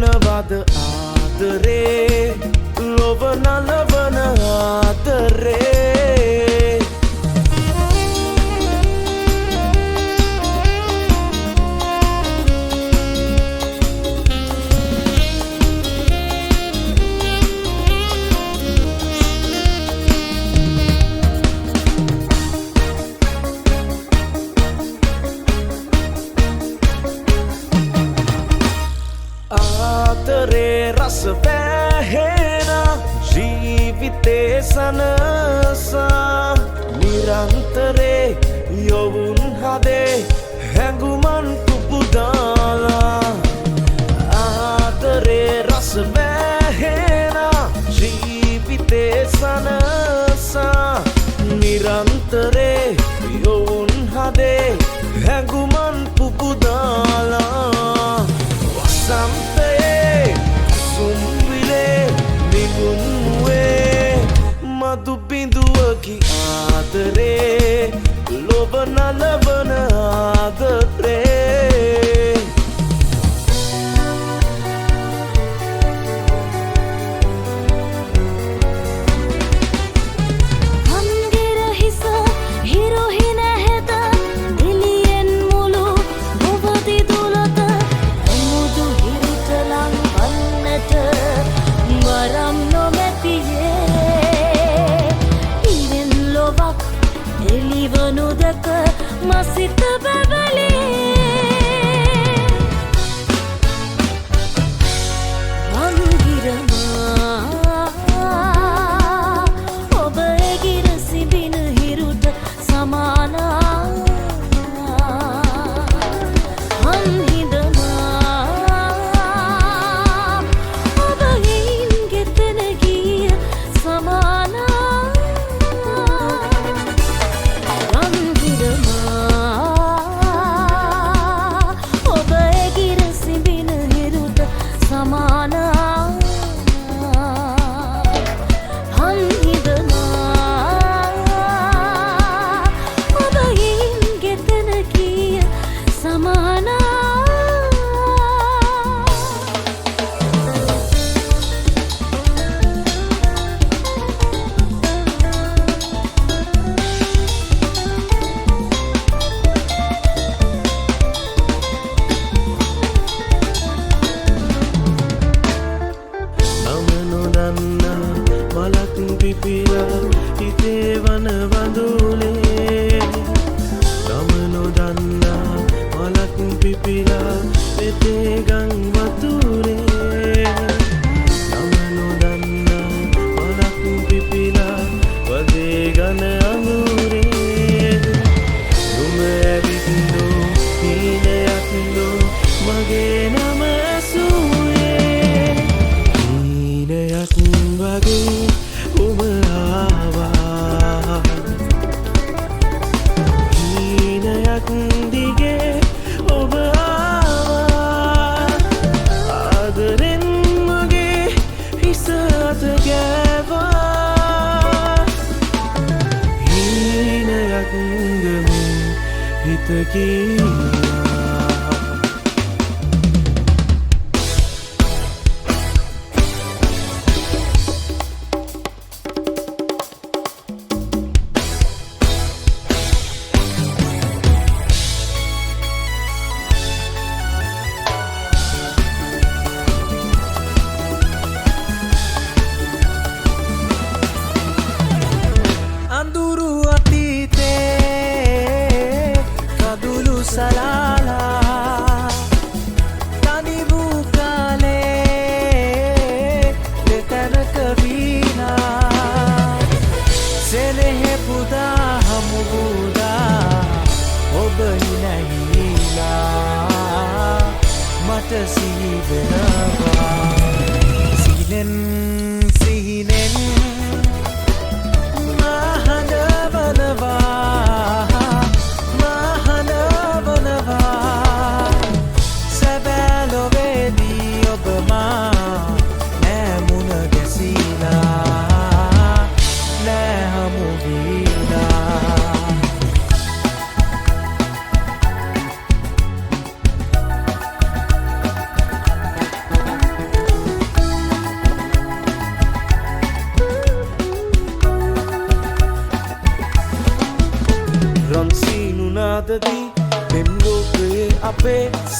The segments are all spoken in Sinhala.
ලබනවද ආදරේ ලොව නලවන ආදරේ ආදරේ රස පැහෙන ජීවිතේ සනසා නිරන්තරේ යොවුන් හදේ හැඟුමන් පුපුදාලා ආදරේ රස පැහෙන ජීවිතේ සනසා නිරන්තරේ යොවුන් හදේ හැඟුමන් පුපුදාලා වසන්තයේ සුම්විලේ නිගුන්වේ මදු බිඳුවකි ආදරේ ලොව නලවන ආදරේ එලිවනුදක මසිත බැබලේ මංගිරමා ඔබ එගිර සිඹින හිරුට සමානා අන්හිදමා ඔබ එයින් ගෙතන ගිය සමානා පිපිලා හිතේ වන වඳුලේ නම නොදන්නා මලක් පිපිලා පෙතේ ගං වතුරේ නම නොදන්නා මලක් පිපිලා වදේ ගන අඟුරේ දුම ඇවිත්නෝ හීනයක්නෝ මගේ නම ඇසුවේ හීනයක් වගේ ඔබ ආවා හීනයක් දිගේ ඔබ ආවා ආදරෙන් මගේ හිස අත ගෑවා හීනයක් ගමින් හිත කීවා සලාලා තනි වූ කාලේ දෙතනක වීනා සෙනෙහෙ පුදා හමු වූදා ඔබ නැහිලා මට සිහි වෙනවා සිහිනෙන් සිහිනෙන්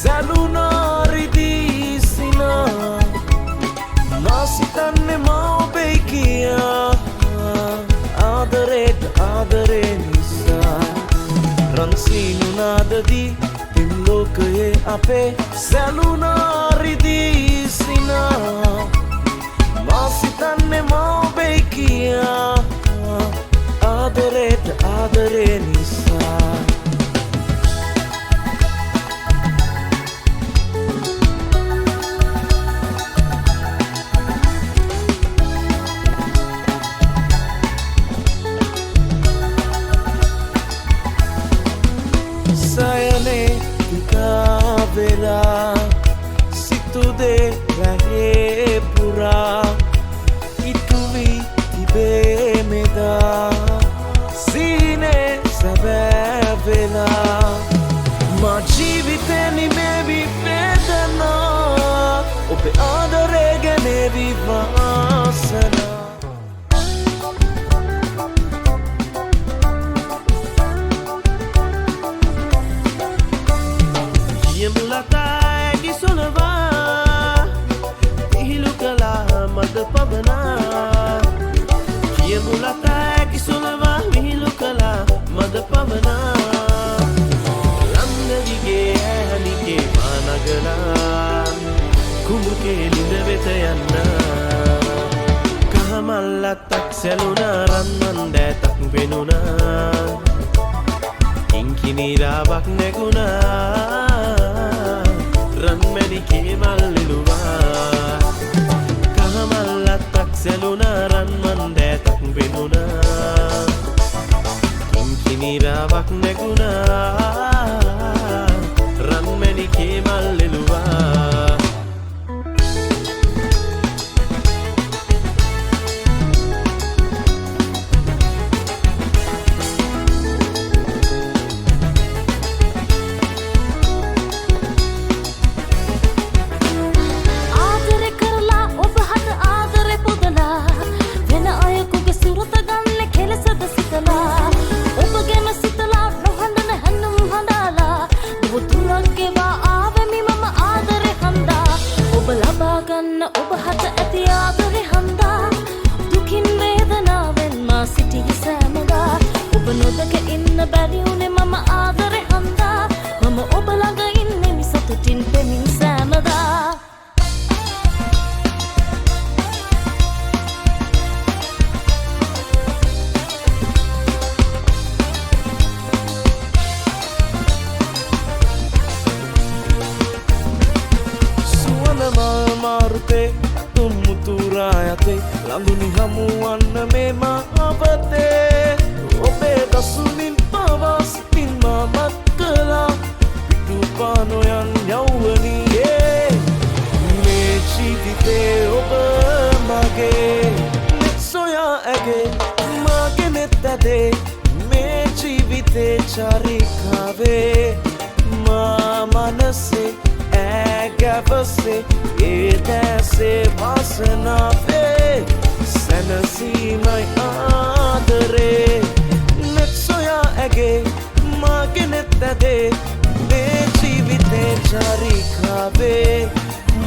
සැලුනාරිදී සිනා මාසිතන්නේ මාබේ කියා ආදරේට ආදරේ නිසා රන්සීනුනාදදී තිම් ලෝකයේ අපේ සැලුනාරිදී සිනා මාසිතන්නේ මාබේ කියා ආදරේට ආදරේ නිසා sayane tukavela situde rahe pura ituvi tibe meda sine sabavela ma jeevithe ni mevi vedana obe adare gane vivasana Mulataagi solva ihilu kala mad pavana kiya mulataagi solva ihilu kala mad pavana landige hanike managala kumuke lindaveta yanna kahamallatak seluna rannan datak benuna inkiniraවක් නැගුණා රන්මැණිකේ මල්ලිලුවා කහමල්ලත්තක් සැලුණා රන්මන් දෑතක් වෙනුණා ඉංකිනිරාවක් නැගුණා රන්මැණිකේ මල්ලිලුවා ඔබ හත ඇති ආදරේ හන්දා දුකින් වේදනාවෙන් මා සිටි සෑමදා ඔබ නොදක ඉන්න බැරි උනේ මම ආදරේ හන්දා මම ඔබ ළඟ ඉන්නේ සතුටින් පෙමින් සෑමදා मारुते तुम मुतुरायते लंदुनी हमुवन्न मे मावते ओबे दसुमिन पवासितिन मामත් කළා පිටුපානොයන් යෞවනියේ මේ ජීවිතේ ඔබ මගේ නෙත් සොයා ඇගේ මගේ නෙත් ඇදේ මේ ජීවිතේ චරිකාවේ මා මනසේ você e desce vasana pe sanasi mai adare netsoya age magnetade me jivite jari khave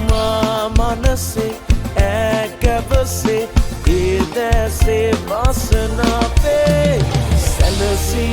ma manase age você e desce vasana pe sanasi